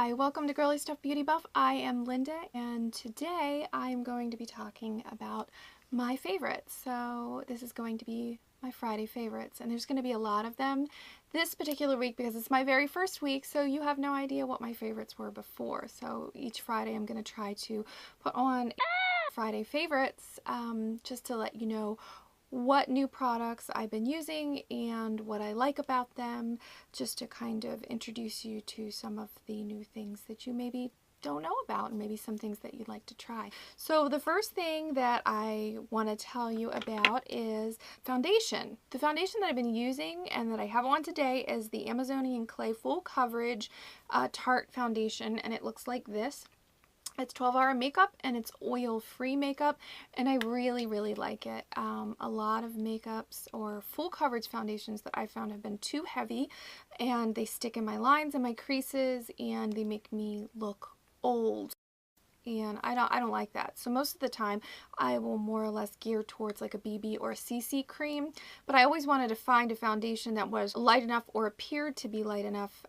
Hi, welcome to Girly Stuff Beauty Buff. I am Linda, and today I'm going to be talking about my favorites. So this is going to be my Friday favorites, and there's going to be a lot of them this particular week because it's my very first week, so you have no idea what my favorites were before. So each Friday I'm going to try to put on Friday favorites just to let you know what new products I've been using and what I like about them, just to kind of introduce you to some of the new things that you maybe don't know about and maybe some things that you'd like to try. So the first thing that I want to tell you about is foundation. The foundation that I've been using and that I have on today is the Amazonian Clay Full Coverage Tarte Foundation, and it looks like this. It's 12-hour makeup and it's oil-free makeup, and I really like it. A lot of makeups or full coverage foundations that I found have been too heavy, and they stick in my lines and my creases, and they make me look old. And I don't like that. So most of the time I will more or less gear towards like a BB or a CC cream, but I always wanted to find a foundation that was light enough or appeared to be light enough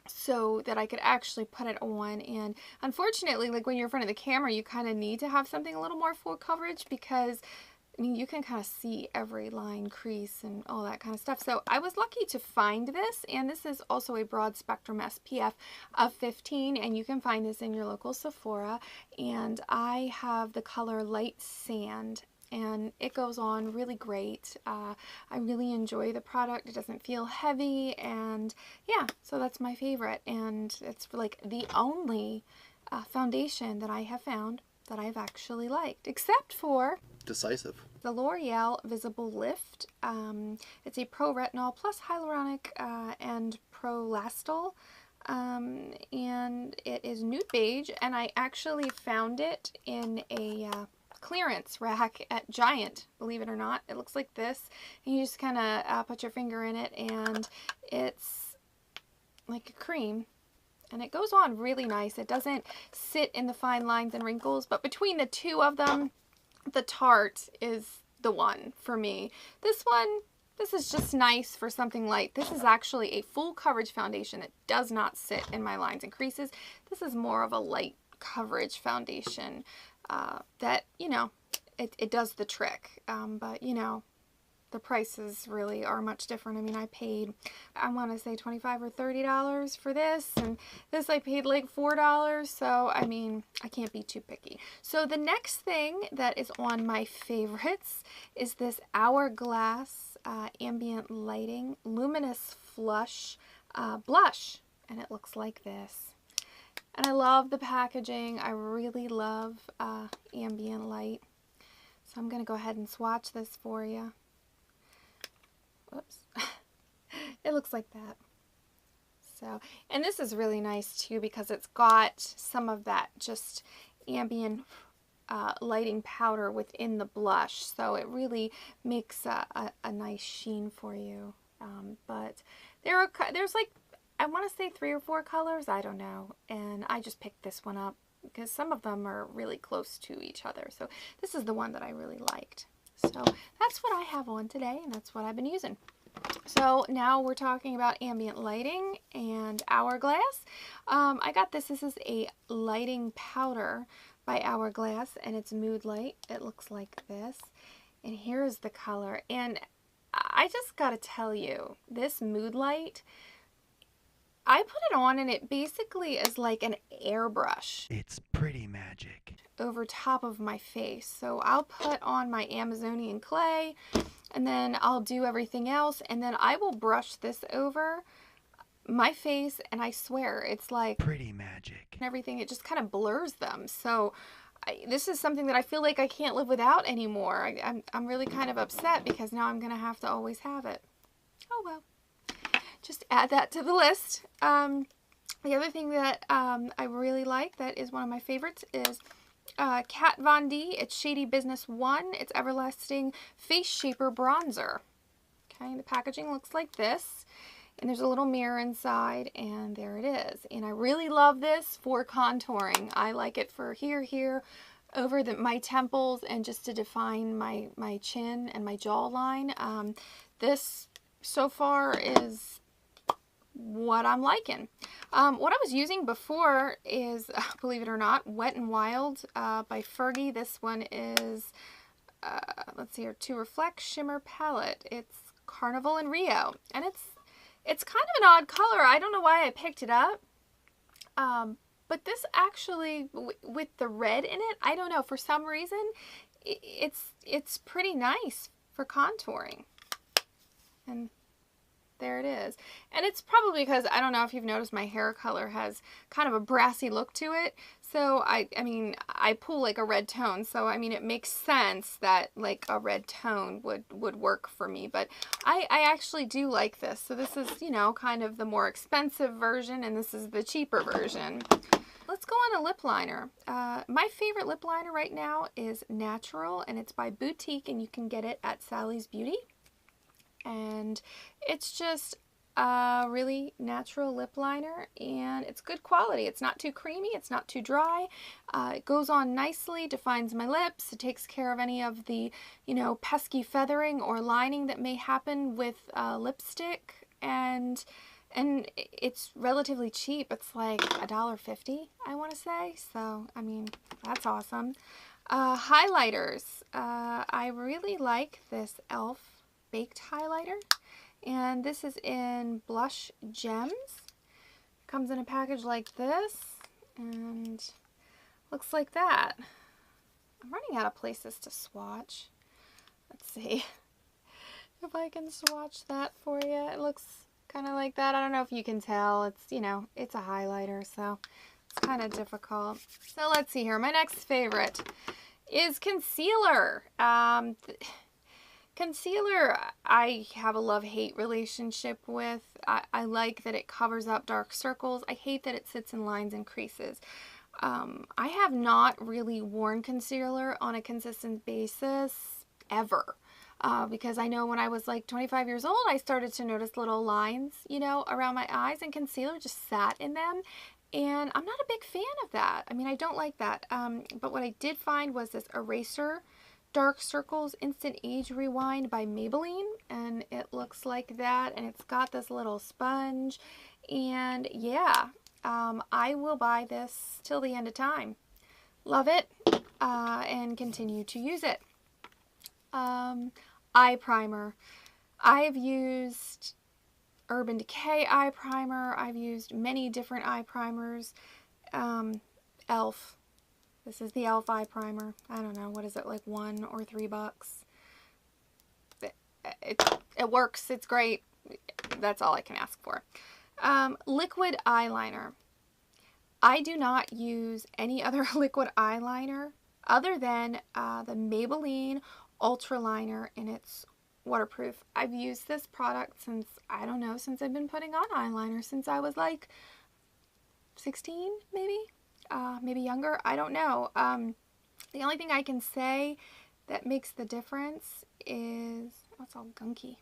so that I could actually put it on. And unfortunately, like when you're in front of the camera, you kind of need to have something a little more full coverage because, I mean, you can kind of see every line, crease, and all that kind of stuff. So I was lucky to find this, and this is also a broad spectrum SPF of 15, and you can find this in your local Sephora. And I have the color Light Sand, and it goes on really great. I really enjoy the product. It doesn't feel heavy, and yeah, so that's my favorite. And it's like the only foundation that I have found that I've actually liked, except for Decisive. the L'Oreal Visible Lift. It's a pro retinol plus hyaluronic and pro lastol. And it is nude beige, and I actually found it in a clearance rack at Giant, believe it or not. It looks like this, and you just kind of put your finger in it, and it's like a cream, and it goes on really nice. It doesn't sit in the fine lines and wrinkles, but between the two of them, the Tarte is the one for me. This is just nice for something light. This is actually a full coverage foundation that does not sit in my lines and creases. This is more of a light coverage foundation that, you know, it does the trick. But, you know, the prices really are much different. I mean, I paid, I want to say $25 or $30 for this, and this I paid like $4. So, I mean, I can't be too picky. So the next thing that is on my favorites is this Hourglass Ambient Lighting Luminous Flush Blush, and it looks like this. And I love the packaging. I really love ambient light. So I'm going to go ahead and swatch this for you. Whoops. It looks like that. So, and this is really nice too because it's got some of that just ambient lighting powder within the blush. So it really makes a nice sheen for you. But there's like, I want to say 3 or 4 colors, I don't know, and I just picked this one up because some of them are really close to each other. So this is the one that I really liked. So that's what I have on today, and that's what I've been using. So now we're talking about ambient lighting and Hourglass. I got this. This is a lighting powder by Hourglass, and it's Mood Light. It looks like this, and here's the color. And I just got to tell you, this Mood Light, I put it on and it basically is like an airbrush. It's pretty magic. Over top of my face. So I'll put on my Amazonian clay, and then I'll do everything else, and then I will brush this over my face, and I swear it's like pretty magic. And everything, it just kind of blurs them. So this is something that I feel like I can't live without anymore. I'm really kind of upset because now I'm going to have to always have it. Oh well. Just add that to the list. The other thing that I really like, that is one of my favorites, is Kat Von D. It's Shady Business 1. It's Everlasting Face Shaper Bronzer. Okay, the packaging looks like this. And there's a little mirror inside, and there it is. And I really love this for contouring. I like it for here, over my temples, and just to define my chin and my jawline. This so far is what I'm liking. What I was using before is, believe it or not, Wet n Wild by Fergie. This one is, let's see here, To Reflect Shimmer Palette. It's Carnival in Rio, and it's kind of an odd color. I don't know why I picked it up, but this actually, with the red in it, I don't know, for some reason, it's pretty nice for contouring. And there it is. And it's probably because, I don't know if you've noticed, my hair color has kind of a brassy look to it. So, I mean, I pull like a red tone. So, I mean, it makes sense that like a red tone would work for me. But I actually do like this. So this is, you know, kind of the more expensive version, and this is the cheaper version. Let's go on a lip liner. My favorite lip liner right now is Natural, and it's by Boutique, and you can get it at Sally's Beauty. And it's just a really natural lip liner, and it's good quality. It's not too creamy, it's not too dry. It goes on nicely, defines my lips. It takes care of any of the, you know, pesky feathering or lining that may happen with lipstick, and it's relatively cheap. It's like $1.50, I want to say. So, I mean, that's awesome. Highlighters. I really like this e.l.f. baked highlighter, and this is in Blush Gems. Comes in a package like this, and looks like that. I'm running out of places to swatch. Let's see if I can swatch that for you. It looks kind of like that. I don't know if you can tell. It's, you know, it's a highlighter, so it's kind of difficult. So let's see here. My next favorite is concealer. Concealer, I have a love-hate relationship with. I like that it covers up dark circles. I hate that it sits in lines and creases. I have not really worn concealer on a consistent basis ever. Because I know when I was like 25 years old, I started to notice little lines, you know, around my eyes, and concealer just sat in them. And I'm not a big fan of that. I mean, I don't like that. But what I did find was this eraser Dark Circles Instant Age Rewind by Maybelline, and it looks like that, and it's got this little sponge, and yeah, I will buy this till the end of time. Love it, and continue to use it. Eye primer. I've used Urban Decay eye primer. I've used many different eye primers. e.l.f. This is the e.l.f. eye primer. I don't know, what is it, like $1 or $3? It works. It's great. That's all I can ask for. Liquid eyeliner. I do not use any other liquid eyeliner other than the Maybelline Ultra Liner, and it's waterproof. I've used this product since, I don't know, since I've been putting on eyeliner, since I was like 16, maybe? Maybe younger, I don't know. The only thing I can say that makes the difference is, oh, it's all gunky.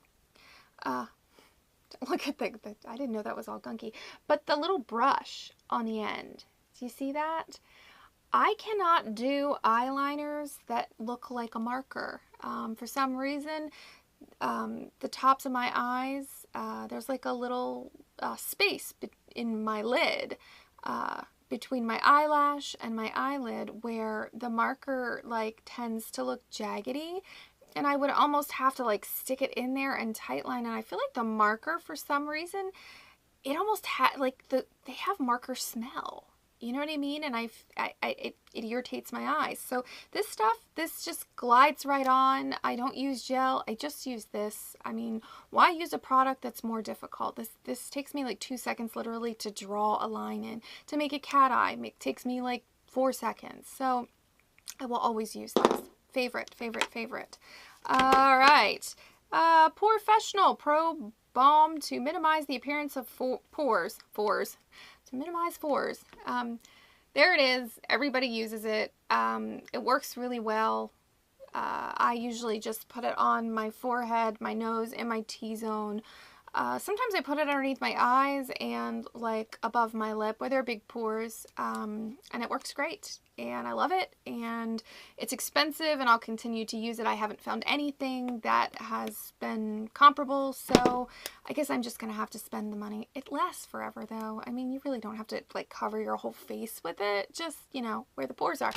Look at I didn't know that was all gunky. But the little brush on the end, do you see that? I cannot do eyeliners that look like a marker. For some reason, the tops of my eyes, there's like a little space in my lid, between my eyelash and my eyelid, where the marker like tends to look jaggedy, and I would almost have to like stick it in there and tightline, and I feel like the marker, for some reason, it almost like they have marker smell. You know what I mean? And it irritates my eyes. So this stuff, this just glides right on. I don't use gel. I just use this. I mean, why use a product that's more difficult? This takes me like 2 seconds literally to draw a line in. To make a cat eye, it takes me like 4 seconds. So I will always use this. Favorite, favorite, favorite. All right. Professional Pro Balm to minimize the appearance of pores. To minimize pores. There it is. Everybody uses it. It works really well. I usually just put it on my forehead, my nose, and my T-zone. Sometimes I put it underneath my eyes and like above my lip where there are big pores, and it works great, and I love it, and it's expensive, and I'll continue to use it. I haven't found anything that has been comparable, so I guess I'm just gonna have to spend the money. It lasts forever though. I mean, you really don't have to like cover your whole face with it, just, you know, where the pores are.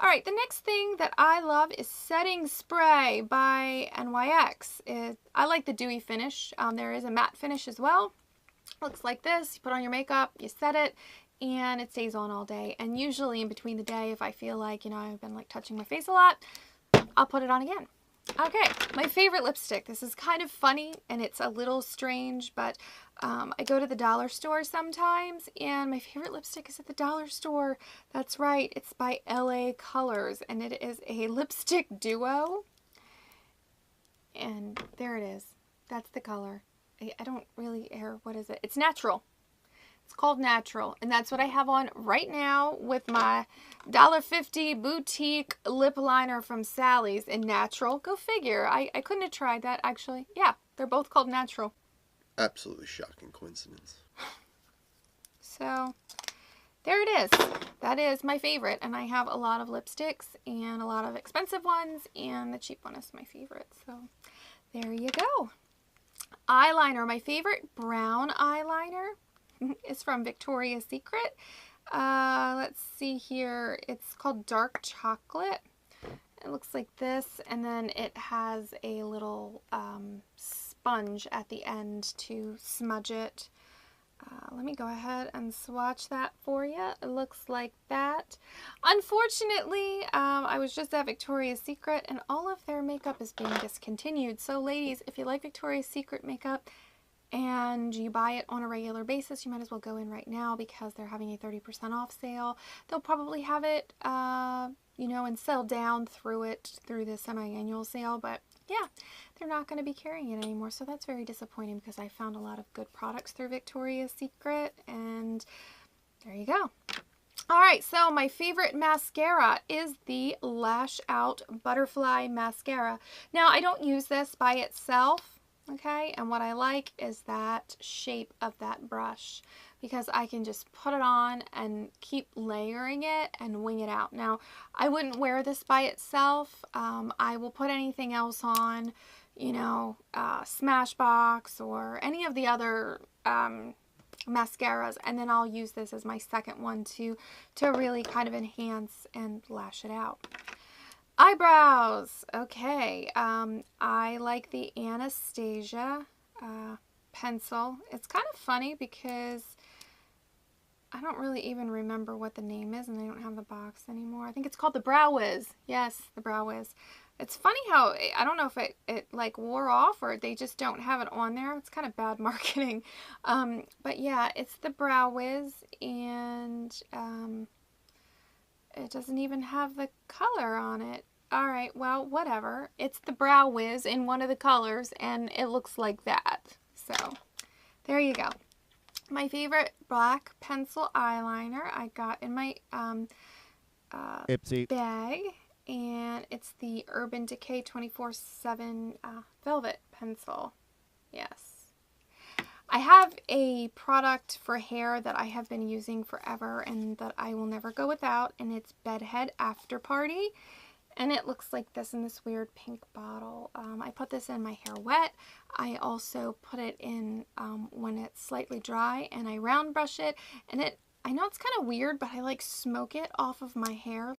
All right, the next thing that I love is setting spray by NYX. I like the dewy finish. There is a matte finish as well. Looks like this. You put on your makeup, you set it, and it stays on all day. And usually in between the day, if I feel like, you know, I've been like touching my face a lot, I'll put it on again. Okay, my favorite lipstick. This is kind of funny and it's a little strange, but I go to the dollar store sometimes, and my favorite lipstick is at the dollar store. That's right, it's by LA Colors, and it is a lipstick duo. And there it is. That's the color. I don't really care. What is it? It's Natural. It's called Natural, and that's what I have on right now with my $1.50 boutique lip liner from Sally's in Natural. Go figure. I couldn't have tried that, actually. Yeah, they're both called Natural. Absolutely shocking coincidence. So, there it is. That is my favorite, and I have a lot of lipsticks and a lot of expensive ones, and the cheap one is my favorite. So, there you go. Eyeliner. My favorite brown eyeliner is from Victoria's Secret. Let's see here. It's called Dark Chocolate. It looks like this, and then it has a little sponge at the end to smudge it. Let me go ahead and swatch that for you. It looks like that. Unfortunately, I was just at Victoria's Secret, and all of their makeup is being discontinued. So ladies, if you like Victoria's Secret makeup and you buy it on a regular basis, you might as well go in right now because they're having a 30% off sale. They'll probably have it, you know, and sell down through the semi-annual sale, but yeah, they're not going to be carrying it anymore, so that's very disappointing because I found a lot of good products through Victoria's Secret, and there you go. All right, so my favorite mascara is the Lash Out Butterfly Mascara. Now, I don't use this by itself, okay, and what I like is that shape of that brush because I can just put it on and keep layering it and wing it out. Now, I wouldn't wear this by itself. I will put anything else on, you know, Smashbox or any of the other mascaras, and then I'll use this as my second one to really kind of enhance and lash it out. Eyebrows. Okay, I like the Anastasia pencil. It's kind of funny because I don't really even remember what the name is, and they don't have the box anymore. I think it's called the Brow Wiz. Yes, the Brow Wiz. It's funny how, I don't know if it like wore off or they just don't have it on there. It's kind of bad marketing. But yeah, it's the Brow Wiz, and it doesn't even have the color on it. Alright, well, whatever. It's the Brow Wiz in one of the colors, and it looks like that. So, there you go. My favorite black pencil eyeliner I got in my bag, and it's the Urban Decay 24/7 Velvet Pencil. Yes. I have a product for hair that I have been using forever and that I will never go without, and it's Bedhead After Party. And it looks like this in this weird pink bottle. I put this in my hair wet. I also put it in when it's slightly dry, and I round brush it. And I know it's kind of weird, but I like smoke it off of my hair.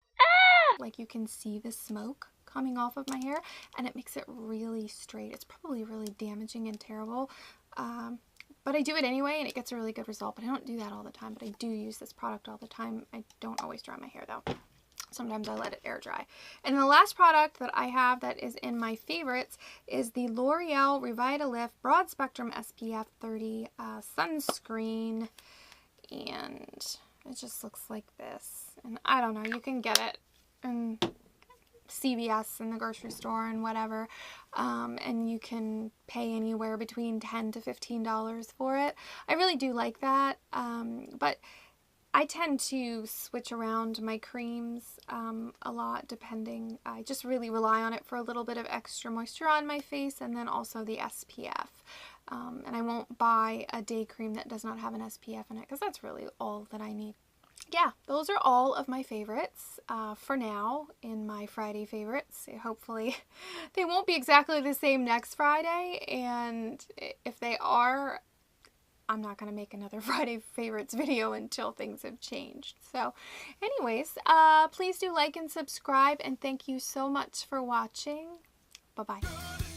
Like you can see the smoke coming off of my hair, and it makes it really straight. It's probably really damaging and terrible. But I do it anyway, and it gets a really good result. But I don't do that all the time, but I do use this product all the time. I don't always dry my hair though. Sometimes I let it air dry. And the last product that I have that is in my favorites is the L'Oreal Revitalift Broad Spectrum SPF 30 sunscreen. And it just looks like this. And I don't know, you can get it in CVS in the grocery store and whatever. And you can pay anywhere between $10 to $15 for it. I really do like that. But I tend to switch around my creams a lot depending. I just really rely on it for a little bit of extra moisture on my face, and then also the SPF. And I won't buy a day cream that does not have an SPF in it, because that's really all that I need. Yeah, those are all of my favorites for now in my Friday favorites. Hopefully they won't be exactly the same next Friday, and if they are, I'm not going to make another Friday favorites video until things have changed. So anyways, please do like and subscribe, and thank you so much for watching. Bye-bye.